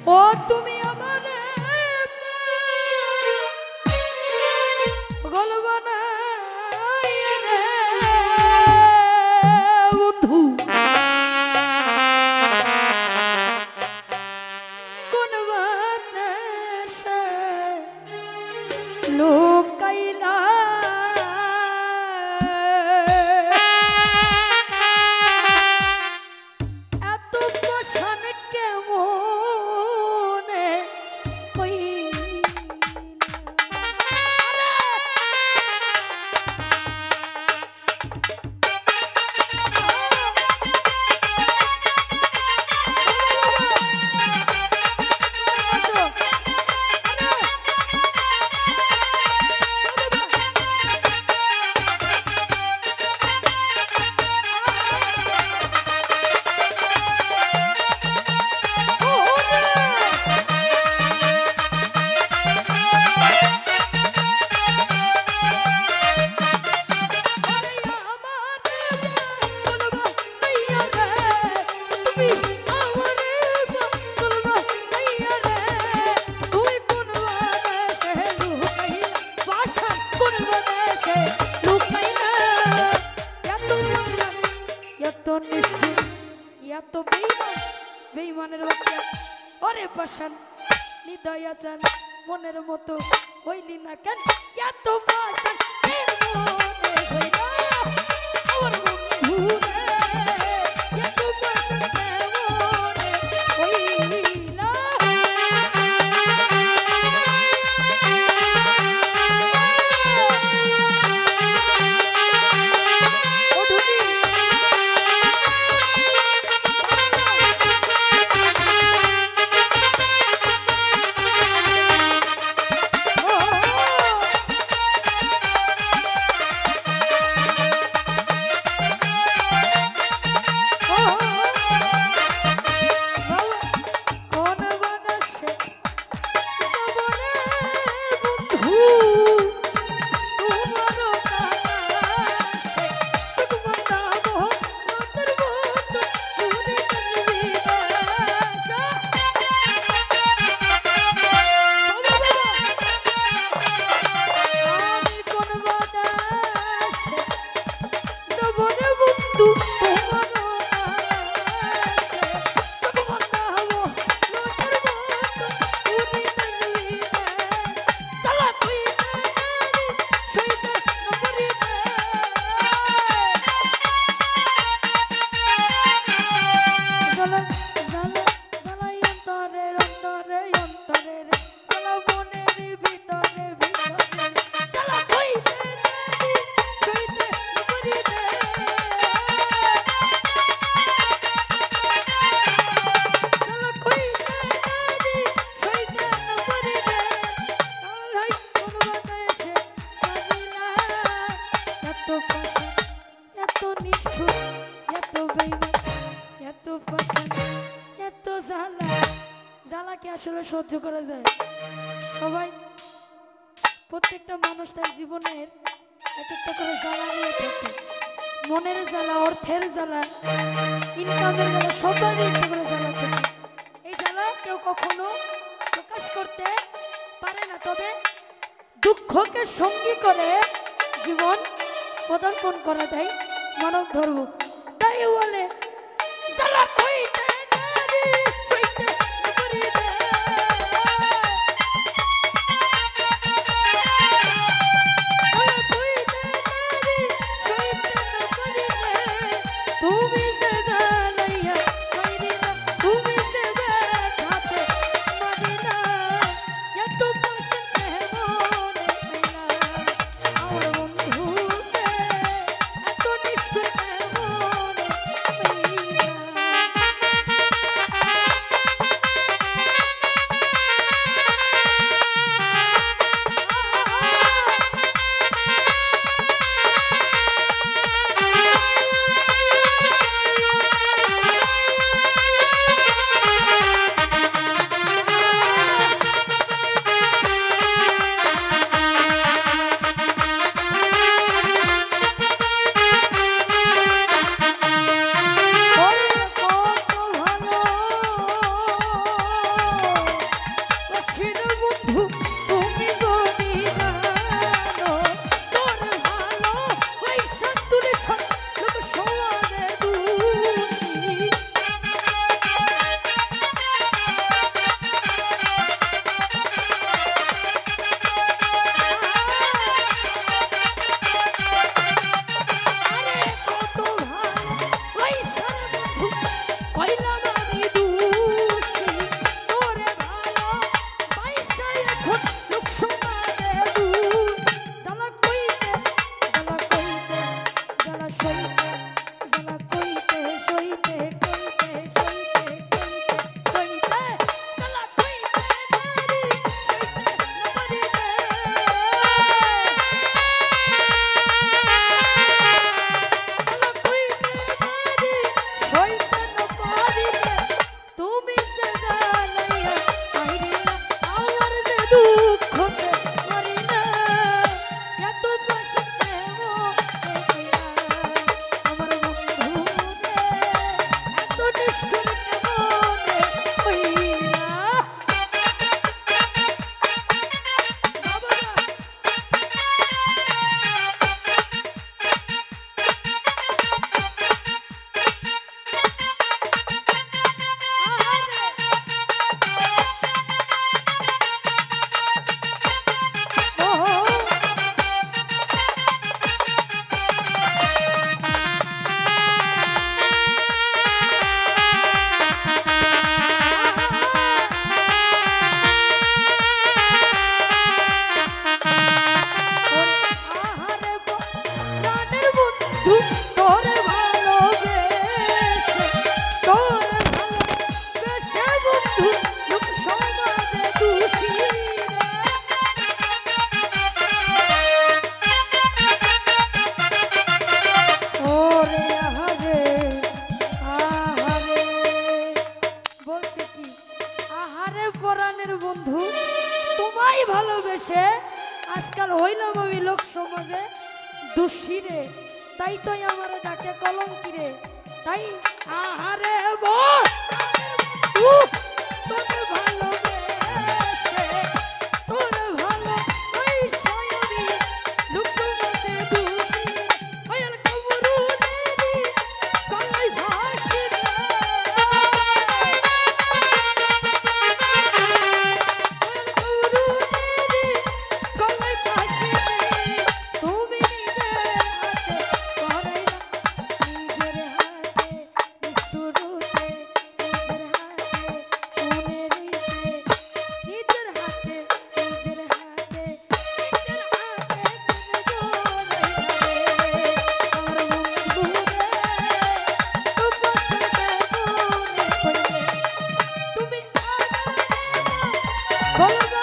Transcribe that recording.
ও তুমি আমারে পাগল বানাইয়া রে বন্ধু কোন বাতাসে লোকাইলা বেঈমানের বাচ্চা ওরে পাশান নিদয়া চান মনের মতো হইলি না কেন এত পাশান মনে হইলা আমার বন্ধু রে এত পাশান মনে হইলা আসলে সহ্য করা যায় সবাই প্রত্যেকটা মানুষ তার জীবনের এক একটা করে জ্বালা নিয়ে থাকে মনের জ্বালা অর্থের জ্বালা ইনকামের জ্বালা সবার একটা করে জ্বালা থাকে এই জ্বালা কেউ কখনো প্রকাশ করতে পারে না তবে দুঃখকে সঙ্গী করে জীবন প্রদর্শন করা যায় মানব ধর্ম তাই বলে জ্বালা কইতে আরে পরাণের বন্ধু তোমায় ভালোবেসে আজকাল হইলাম আমি লোক সমাজে দুঃশিরে, তাই তো আমার ডাকে কলঙ্কিরে, তাই আহারে বন্ধু তোকে ভালোবেসে তোর ভালো ওই সয়রি লুকুমতে দুষি ওয়াল কবরু দেবি কলাই ভাসি রে বলো